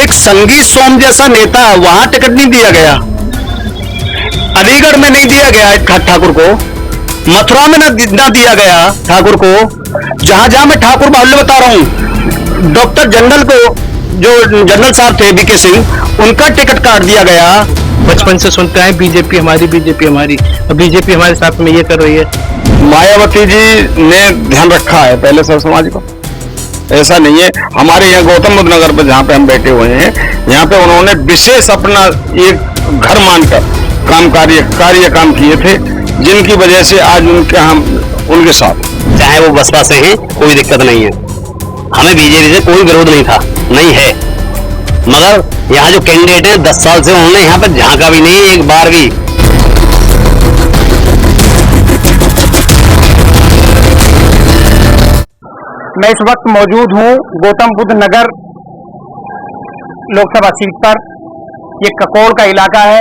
एक संगीत सोम जैसा नेता वहां टिकट नहीं दिया गया, अलीगढ़ में नहीं दिया गया ठाकुर को, मथुरा में ना दिया गया ठाकुर को। जहां जहां मैं ठाकुर बाहुल्य बता रहा हूं, डॉक्टर जनरल को, जो जनरल साहब थे बीके सिंह, उनका टिकट काट दिया गया। बचपन से सुनते हैं बीजेपी हमारी, बीजेपी हमारी, और बीजेपी हमारे साथ में ये कर रही है। मायावती जी ने ध्यान रखा है पहले सब समाज को, ऐसा नहीं है। हमारे यहाँ गौतम बुद्ध नगर पर जहाँ पे हम बैठे हुए हैं, यहाँ पे उन्होंने विशेष अपना एक घर मानकर कार्य काम किए थे, जिनकी वजह से आज हम उनके साथ, चाहे वो बसपा से हैं, कोई दिक्कत नहीं है। हमें बीजेपी से कोई विरोध नहीं था, नहीं है, मगर यहाँ जो कैंडिडेट हैं 10 साल से उन्होंने यहाँ पर झांका भी नहीं एक बार भी। मैं इस वक्त मौजूद हूँ गौतम बुद्ध नगर लोकसभा सीट पर। ये ककोड़ का इलाका है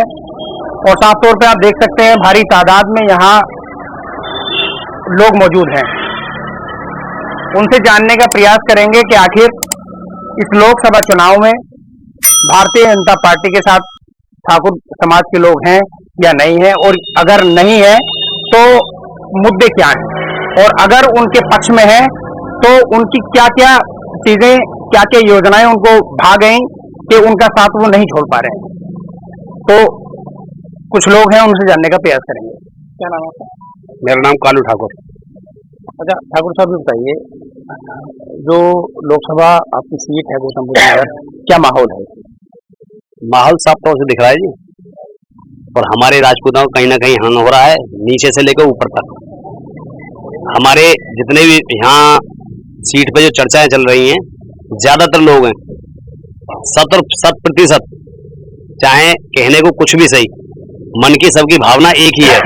और साफ तौर पे आप देख सकते हैं भारी तादाद में यहाँ लोग मौजूद हैं। उनसे जानने का प्रयास करेंगे कि आखिर इस लोकसभा चुनाव में भारतीय जनता पार्टी के साथ ठाकुर समाज के लोग हैं या नहीं है, और अगर नहीं है तो मुद्दे क्या हैं, और अगर उनके पक्ष में है तो उनकी क्या क्या चीजें, क्या क्या योजनाएं उनको भा गई कि उनका साथ वो नहीं छोड़ पा रहे हैं। तो कुछ लोग हैं, उनसे जानने का प्रयास करेंगे। क्या नाम है? मेरा नाम कालू ठाकुर। अच्छा ठाकुर साहब, बताइए, जो लोकसभा आपकी सीट है गौतम बुद्ध नगर, क्या माहौल है? माहौल साफ तौर से दिख रहा है जी, और हमारे राजपूतों को कहीं ना कहीं हनन हो रहा है, नीचे से लेकर ऊपर तक। हमारे जितने भी यहाँ सीट पे जो चर्चाएं चल रही हैं, ज्यादातर लोग हैं 70%, चाहे कहने को कुछ भी सही, मन की सबकी भावना एक ही है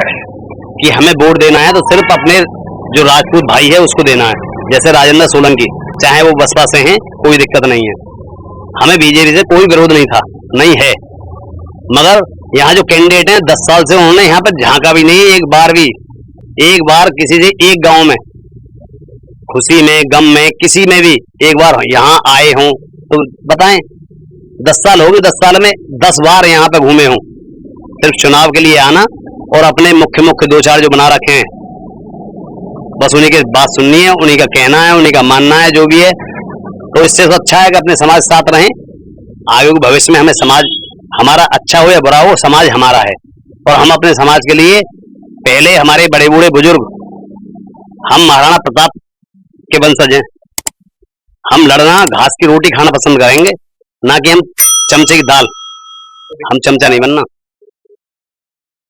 कि हमें वोट देना है तो सिर्फ अपने जो राजपूत भाई है उसको देना है। जैसे राजेंद्र सोलंकी, चाहे वो बसपा से हैं, कोई दिक्कत नहीं है। हमें बीजेपी से कोई विरोध नहीं था, नहीं है, मगर यहाँ जो कैंडिडेट हैं 10 साल से उन्होंने यहाँ पर झांका भी नहीं एक बार भी। एक बार किसी से एक गांव में, खुशी में, गम में, किसी में भी एक बार यहाँ आए हों तो बताएं। 10 साल हो गए, 10 साल में 10 बार यहाँ पे घूमे हों, सिर्फ चुनाव के लिए आना और अपने मुख्य 2-4 जो बना रखे हैं, बस उन्हीं की बात सुननी है, उन्हीं का कहना है, उन्हीं का मानना है, जो भी है। तो इससे तो अच्छा है कि अपने समाज के साथ रहें। आगे के भविष्य में हमें समाज हमारा अच्छा हो या बुरा हो, समाज हमारा है, और हम अपने समाज के लिए, पहले हमारे बड़े बूढ़े बुजुर्ग, हम महाराणा प्रताप के वंशज हैं, हम लड़ना, घास की रोटी खाना पसंद करेंगे, ना कि हम चमचे की दाल। हम चमचा नहीं बनना,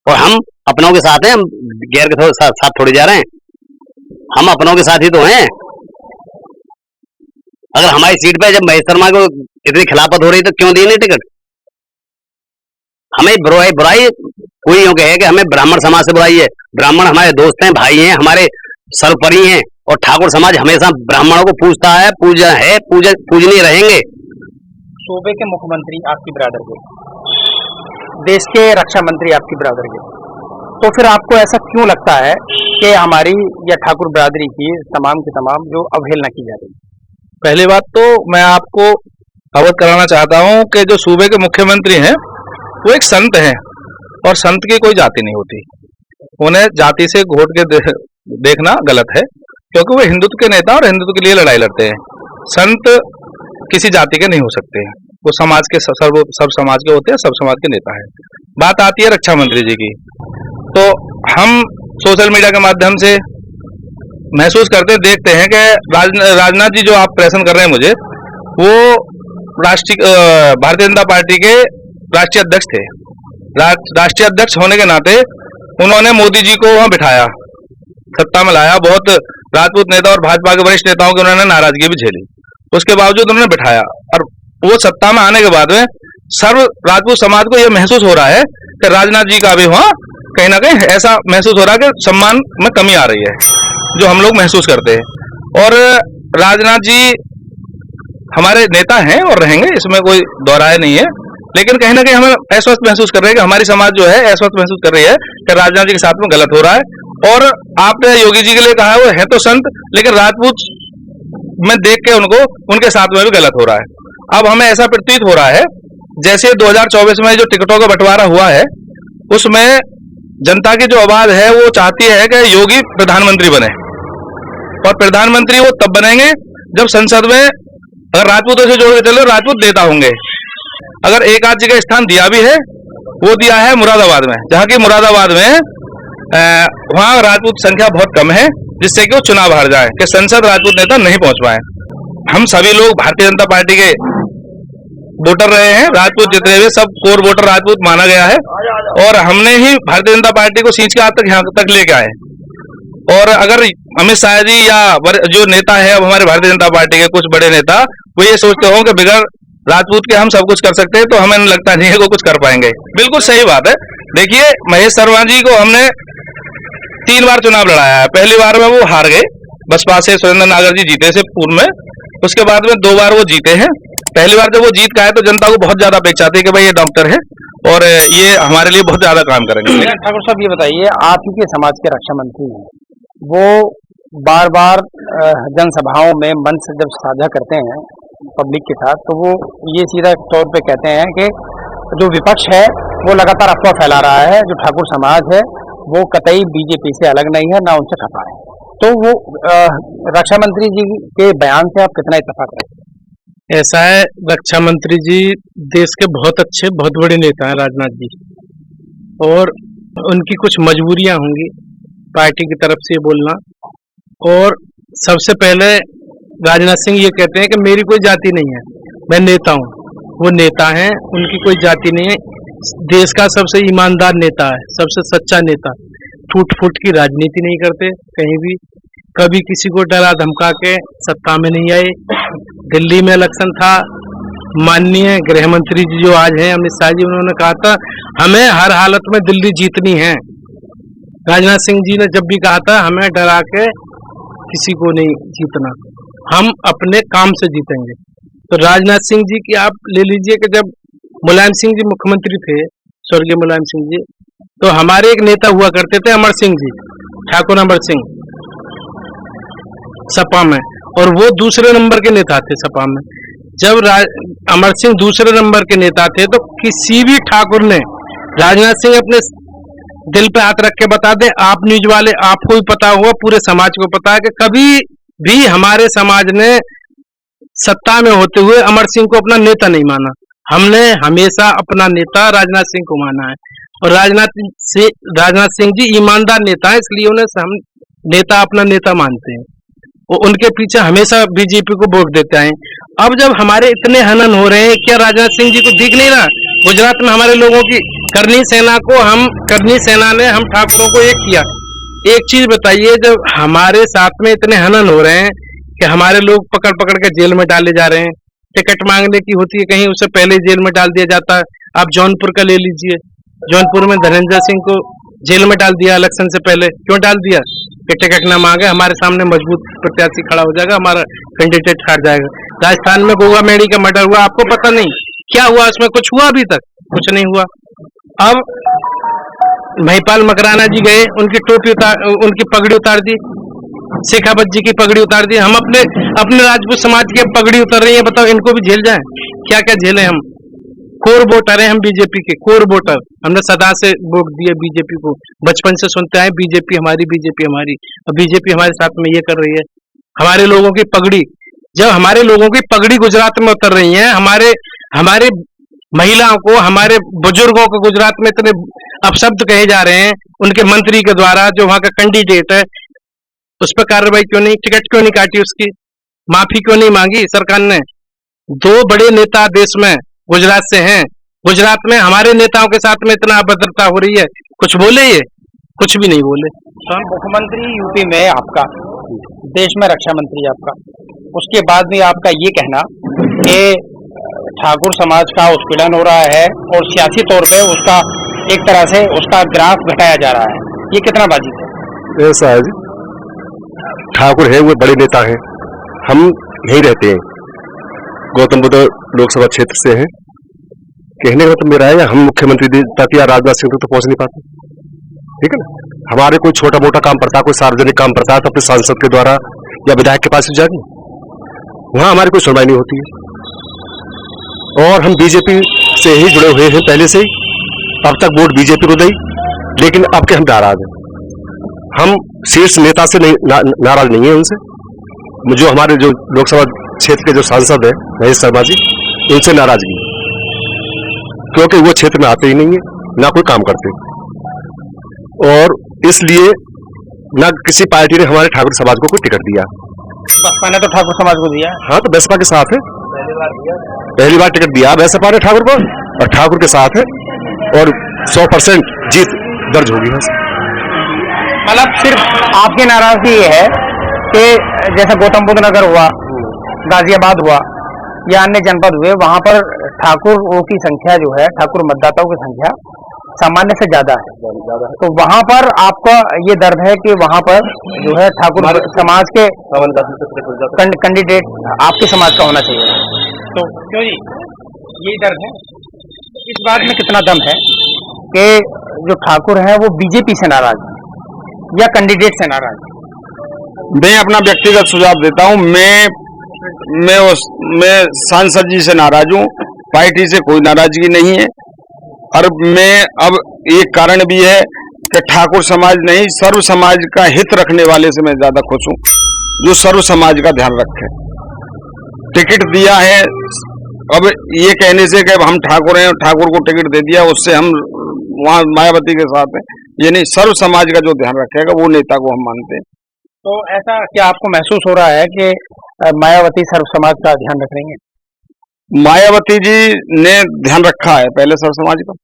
और हम अपनों के साथ हैं, हम गैर के साथ थोड़ी जा रहे हैं, हम अपनों के साथ ही तो हैं। अगर हमारी सीट पे जब महेश शर्मा को इतनी खिलाफत हो रही तो क्यों दी नहीं टिकट? हमें बुराई कोई यूं कहे कि हमें ब्राह्मण समाज से बुराई है। ब्राह्मण हमारे दोस्त हैं, भाई हैं, हमारे सर्वोपरि हैं, और ठाकुर समाज हमेशा ब्राह्मणों को पूजता है, पूजनीय रहेंगे। सूबे के मुख्यमंत्री आपकी बिरादर के, देश के रक्षा मंत्री आपकी बिरादर के, तो फिर आपको ऐसा क्यों लगता है कि हमारी या ठाकुर बिरादरी की तमाम की तमाम जो अवहेलना की जा रही है? पहली बात तो मैं आपको अवगत कराना चाहता हूं कि जो सूबे के मुख्यमंत्री हैं वो एक संत हैं, और संत की कोई जाति नहीं होती। उन्हें जाति से घोट के देखना गलत है, क्योंकि वो हिंदुत्व के नेता और हिंदुत्व के लिए लड़ाई लड़ते हैं। संत किसी जाति के नहीं हो सकते हैं, वो समाज के सब समाज के होते हैं, सब समाज के नेता हैं। बात आती है रक्षा मंत्री जी की, तो हम सोशल मीडिया के माध्यम से महसूस करते देखते हैं कि राजनाथ जी जो आप प्रेषण कर रहे हैं मुझे, वो भारतीय जनता पार्टी के राष्ट्रीय अध्यक्ष थे। राष्ट्रीय अध्यक्ष होने के नाते उन्होंने मोदी जी को वहां बिठाया, सत्ता में लाया। बहुत राजपूत नेता और भाजपा के वरिष्ठ नेताओं की उन्होंने नाराजगी भी झेली, उसके बावजूद उन्होंने बिठाया, और वो सत्ता में आने के बाद में सर्व राजपूत समाज को यह महसूस हो रहा है कि राजनाथ जी का भी वहां कहीं ना कहीं ऐसा महसूस हो रहा है कि सम्मान में कमी आ रही है, जो हम लोग महसूस करते हैं। और राजनाथ जी हमारे नेता हैं और रहेंगे, इसमें कोई दोहराए नहीं है, लेकिन कहीं ना कहीं हम अस्वस्थ महसूस कर रहे हैं कि हमारी समाज जो है अस्वस्थ महसूस कर रही है कि राजनाथ जी के साथ में गलत हो रहा है। और आपने योगी जी के लिए कहा है, वो है तो संत, लेकिन राजपूत में देख के उनको उनके साथ में भी गलत हो रहा है। अब हमें ऐसा प्रतीत हो रहा है जैसे 2024 में जो टिकटों का बंटवारा हुआ है उसमें जनता की जो आवाज है वो चाहती है कि योगी प्रधानमंत्री बने, और प्रधानमंत्री वो तब बनेंगे जब संसद में अगर राजपूतों से जोड़ के चलो राजपूत नेता होंगे। अगर एक आध जगह स्थान दिया भी है वो दिया है मुरादाबाद में, जहाँ की मुरादाबाद में वहाँ राजपूत संख्या बहुत कम है, जिससे कि वो चुनाव हार जाए कि संसद राजपूत नेता नहीं पहुंच पाए। हम सभी लोग भारतीय जनता पार्टी के वोटर रहे हैं, राजपूत जितने हुए सब कोर वोटर राजपूत माना गया है, और हमने ही भारतीय जनता पार्टी को सींच के आज तक यहाँ तक लेके आए। और अगर अमित शाह जी या जो नेता है अब हमारे भारतीय जनता पार्टी के कुछ बड़े नेता वो ये सोचते हो कि बगैर राजपूत के हम सब कुछ कर सकते हैं, तो हमें लगता नहीं है वो कुछ कर पाएंगे। बिल्कुल सही बात है। देखिए महेश शर्मा जी को हमने 3 बार चुनाव लड़ाया है। पहली बार में वो हार गए, बसपा से सुरेंद्र नागर जी जीते से पूर्व में, उसके बाद में 2 बार वो जीते हैं। पहली बार जब वो जीत का है तो जनता को बहुत ज्यादा अपेक्षा थी कि भाई ये डॉक्टर है और ये हमारे लिए बहुत ज्यादा काम करेंगे। ठाकुर साहब ये बताइए, आप ही के समाज के रक्षा मंत्री हैं, वो बार बार जनसभाओं में मंच जब साझा करते हैं पब्लिक के साथ, तो वो ये सीधा तौर पे कहते हैं कि जो विपक्ष है वो लगातार अफवाह फैला रहा है, जो ठाकुर समाज है वो कतई बीजेपी से अलग नहीं है, ना उनसे खफा है। तो वो रक्षा मंत्री जी के बयान से आप कितना इत्तेफाक रखते हैं? ऐसा है, रक्षा मंत्री जी देश के बहुत अच्छे बहुत बड़े नेता हैं राजनाथ जी, और उनकी कुछ मजबूरियां होंगी पार्टी की तरफ से बोलना। और सबसे पहले राजनाथ सिंह ये कहते हैं कि मेरी कोई जाति नहीं है, मैं नेता हूँ। वो नेता हैं, उनकी कोई जाति नहीं है, देश का सबसे ईमानदार नेता है, सबसे सच्चा नेता। टूट फूट की राजनीति नहीं करते कहीं भी, कभी किसी को डरा धमका के सत्ता में नहीं आए। दिल्ली में इलेक्शन था, माननीय गृह मंत्री जी जो आज हैं अमित शाह जी, उन्होंने कहा था हमें हर हालत में दिल्ली जीतनी है। राजनाथ सिंह जी ने जब भी कहा था हमें डरा के किसी को नहीं जीतना, हम अपने काम से जीतेंगे। तो राजनाथ सिंह जी की आप ले लीजिए कि जब मुलायम सिंह जी मुख्यमंत्री थे, स्वर्गीय मुलायम सिंह जी, तो हमारे एक नेता हुआ करते थे अमर सिंह जी, ठाकुर अमर सिंह सपा में, और वो दूसरे नंबर के नेता थे सपा में। जब अमर सिंह दूसरे नंबर के नेता थे तो किसी भी ठाकुर ने, राजनाथ सिंह अपने दिल पे हाथ रख के बता दें, आप न्यूज वाले आपको भी पता होगा, पूरे समाज को पता है कि कभी भी हमारे समाज ने सत्ता में होते हुए अमर सिंह को अपना नेता नहीं माना। हमने हमेशा अपना नेता राजनाथ सिंह को माना है, और राजनाथ सिंह जी ईमानदार नेता है, इसलिए उन्हें हम नेता अपना नेता मानते हैं। वो उनके पीछे हमेशा बीजेपी को वोट देते हैं। अब जब हमारे इतने हनन हो रहे हैं, क्या राजनाथ सिंह जी को दिख नहीं रहा? गुजरात में हमारे लोगों की करनी सेना ने हम ठाकुरों को एक किया। एक चीज बताइए, जब हमारे साथ में इतने हनन हो रहे हैं कि हमारे लोग पकड़ पकड़ के जेल में डाले जा रहे हैं, टिकट मांगने की होती है कहीं, उससे पहले जेल में डाल दिया जाता है। आप जौनपुर का ले लीजिए, जौनपुर में धनंजय सिंह को जेल में डाल दिया इलेक्शन से पहले। क्यों डाल दिया? कि टिकट ना मांगे, हमारे सामने मजबूत प्रत्याशी खड़ा हो जाएगा, हमारा कैंडिडेट हार जाएगा। राजस्थान में गोगा मेड़ी का मर्डर हुआ, आपको पता नहीं क्या हुआ उसमें? कुछ हुआ? अभी तक कुछ नहीं हुआ। अब महिपाल मकराना जी गए, उनकी टोपी उनकी पगड़ी उतार दी, शेखावत जी की पगड़ी उतार दी। हम अपने राजपूत समाज की पगड़ी उतर रही है, बताओ इनको भी झेल जाए? क्या क्या झेले हम? कोर वोटर है हम बीजेपी के, कोर वोटर। हमने सदा से वोट दिए बीजेपी को, बचपन से सुनते आए बीजेपी हमारी, बीजेपी हमारी। अब बीजेपी हमारे साथ में ये कर रही है। हमारे लोगों की पगड़ी, जब हमारे लोगों की पगड़ी गुजरात में उतर रही है, हमारे महिलाओं को, हमारे बुजुर्गों को गुजरात में इतने अपशब्द कहे जा रहे हैं उनके मंत्री के द्वारा, जो वहां का कैंडिडेट है, उस पर कार्रवाई क्यों नहीं? टिकट क्यों नहीं काटी? उसकी माफी क्यों नहीं मांगी सरकार ने? 2 बड़े नेता देश में गुजरात से हैं, गुजरात में हमारे नेताओं के साथ में इतना अभद्रता हो रही है, कुछ बोले? ये कुछ भी नहीं बोले। मुख्यमंत्री यूपी में आपका, देश में रक्षा मंत्री आपका, उसके बाद भी आपका ये कहना कि ठाकुर समाज का उत्पीड़न हो रहा है और सियासी तौर पे उसका एक तरह से उसका ग्राफ घटाया जा रहा है, ये कितना बाजी है? ऐसा है जी, ठाकुर है वो बड़े नेता हैं, हम यहीं रहते हैं, गौतम बुद्ध लोकसभा क्षेत्र से हैं। कहने का मतलब मेरा है, हम मुख्यमंत्री तक या राजनाथ सिंह तक तो पहुंच नहीं पाते, ठीक है ना। हमारे कोई छोटा मोटा काम पड़ता है, कोई सार्वजनिक काम पड़ता है तो अपने सांसद के द्वारा या विधायक के पास जाएंगे, वहां हमारी कोई सुनवाई नहीं होती है। और हम बीजेपी से ही जुड़े हुए हैं पहले से ही। अब तक वोट बीजेपी को दी, लेकिन अब के हम नाराज हैं। हम शीर्ष नेता से नाराज नहीं है उनसे, जो हमारे जो लोकसभा क्षेत्र के जो सांसद है महेश शर्मा जी, उनसे नाराजगी, क्योंकि वो क्षेत्र में आते ही नहीं है, ना कोई काम करते, और इसलिए ना किसी पार्टी ने हमारे ठाकुर समाज को कोई टिकट दिया। बसपा ने तो ठाकुर समाज को दिया। हाँ, तो बसपा के साथ है, पहली बार टिकट दिया बसपा ने ठाकुर को, और ठाकुर के साथ है, और 100% जीत दर्ज होगी। मतलब सिर्फ आपकी नाराजगी ये है कि जैसा गौतम बुद्ध नगर हुआ, गाजियाबाद हुआ या अन्य जनपद हुए, वहां पर ठाकुरों की संख्या जो है, ठाकुर मतदाताओं की संख्या सामान्य से ज्यादा है, तो वहां पर आपका ये दर्द है कि वहां पर जो है ठाकुर समाज के कैंडिडेट आपके समाज का होना चाहिए। तो क्यों जी, यही दर्द है। इस बात में कितना दम है कि जो ठाकुर है वो बीजेपी से नाराज है या कैंडिडेट से नाराज है? मैं अपना व्यक्तिगत सुझाव देता हूं। मैं सांसद जी से नाराज हूं, पार्टी से कोई नाराजगी नहीं है। और मैं अब एक कारण भी है कि ठाकुर समाज नहीं, सर्व समाज का हित रखने वाले से मैं ज्यादा खुश हूं, जो सर्व समाज का ध्यान रखे। टिकट दिया है, अब ये कहने से कि हम ठाकुर हैं, ठाकुर को टिकट दे दिया, उससे हम वहां मायावती के साथ हैं, ये नहीं, सर्व समाज का जो ध्यान रखेगा वो नेता को हम मानते हैं। तो ऐसा क्या आपको महसूस हो रहा है कि मायावती सर्व समाज का ध्यान रख रही है? मायावती जी ने ध्यान रखा है पहले सर्व समाज का,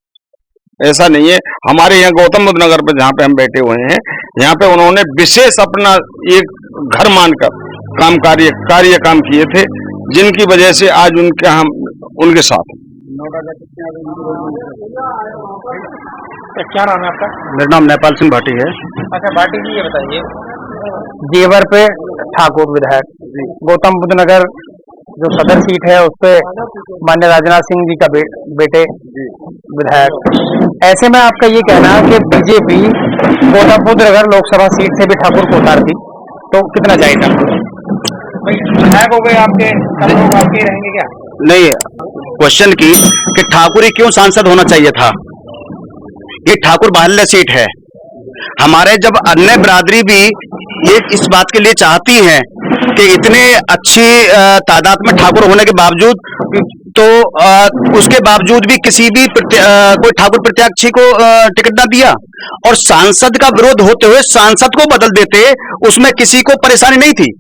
ऐसा नहीं है। हमारे यहाँ गौतम बुद्ध नगर पर जहाँ पे हम बैठे हुए हैं, यहाँ पे उन्होंने विशेष अपना एक घर मानकर काम किए थे, जिनकी वजह से आज हम उनके साथ हैं। क्या नाम है आपका? मेरा नाम नेपाल सिंह भाटी है। अच्छा भाटी जी, ये बताइए, जेवर पे ठाकुर विधायक, गौतम बुद्ध नगर जो सदर सीट है उस पे माननीय राजनाथ सिंह जी का बेटे विधायक, ऐसे में आपका ये कहना है कि बीजेपी गौतम बुद्ध नगर लोकसभा सीट से भी ठाकुर को उतारती तो कितना चाहिए? विधायक हो गए आपके, सब लोग आपके रहेंगे क्या? नहीं, क्वेश्चन की कि ठाकुर ही क्यों सांसद होना चाहिए था? ये ठाकुर बाहुल्य सीट है हमारे। जब अन्य बिरादरी भी ये इस बात के लिए चाहती है कि इतने अच्छी तादाद में ठाकुर होने के बावजूद, तो उसके बावजूद भी किसी भी कोई ठाकुर प्रत्याशी को टिकट ना दिया, और सांसद का विरोध होते हुए सांसद को बदल देते, उसमें किसी को परेशानी नहीं थी।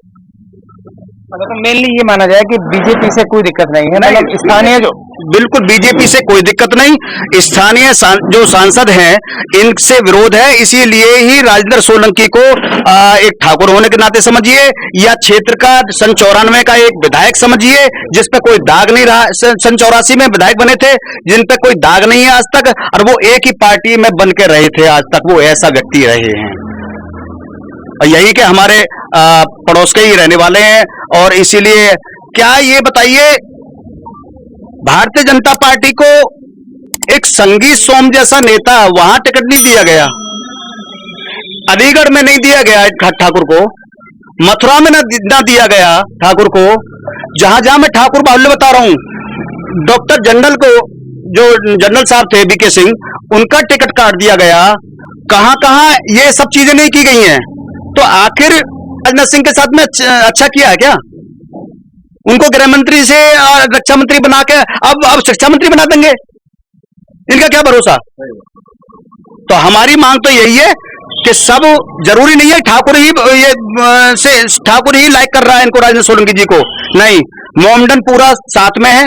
तो मेनली ये माना जाए कि बीजेपी से कोई दिक्कत नहीं है ना, स्थानीय जो बिल्कुल बीजेपी से कोई दिक्कत नहीं, स्थानीय जो सांसद हैं इनसे विरोध है, इसीलिए ही राजेंद्र सोलंकी को एक ठाकुर होने के नाते समझिए, या क्षेत्र का सन 94 का एक विधायक समझिए, जिस पे कोई दाग नहीं रहा। सन 84 में विधायक बने थे जिन पे कोई दाग नहीं है आज तक, और वो एक ही पार्टी में बन के रहे थे आज तक, वो ऐसा व्यक्ति रहे हैं। यही कि हमारे पड़ोस के ही रहने वाले हैं, और इसीलिए क्या ये बताइए, भारतीय जनता पार्टी को एक संगीत सोम जैसा नेता वहां टिकट नहीं दिया गया, अलीगढ़ में नहीं दिया गया ठाकुर को, मथुरा में ना दिया गया ठाकुर को, जहां मैं ठाकुर बाहुल्य बता रहा हूं, डॉक्टर जनरल को, जो जनरल साहब थे बीके सिंह, उनका टिकट काट दिया गया। कहां ये सब चीजें नहीं की गई हैं, तो आखिर राजनाथ सिंह के साथ में अच्छा किया है क्या? उनको गृह मंत्री से रक्षा मंत्री बना के अब शिक्षा मंत्री बना देंगे, इनका क्या भरोसा? तो हमारी मांग तो यही है कि सब जरूरी नहीं है ठाकुर ही लाइक कर रहा है इनको, राजेंद्र सोलंकी जी को नहीं, मोमडन पूरा साथ में है,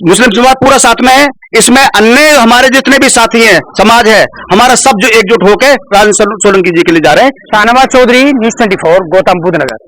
मुस्लिम समाज पूरा साथ में है, इसमें अन्य हमारे जितने भी साथी हैं, समाज है हमारा, सब जो एकजुट होकर राजेंद्र सोलंकी जी के लिए जा रहे हैं। शाहनवाज चौधरी, न्यूज़ 24, गौतम बुद्ध नगर।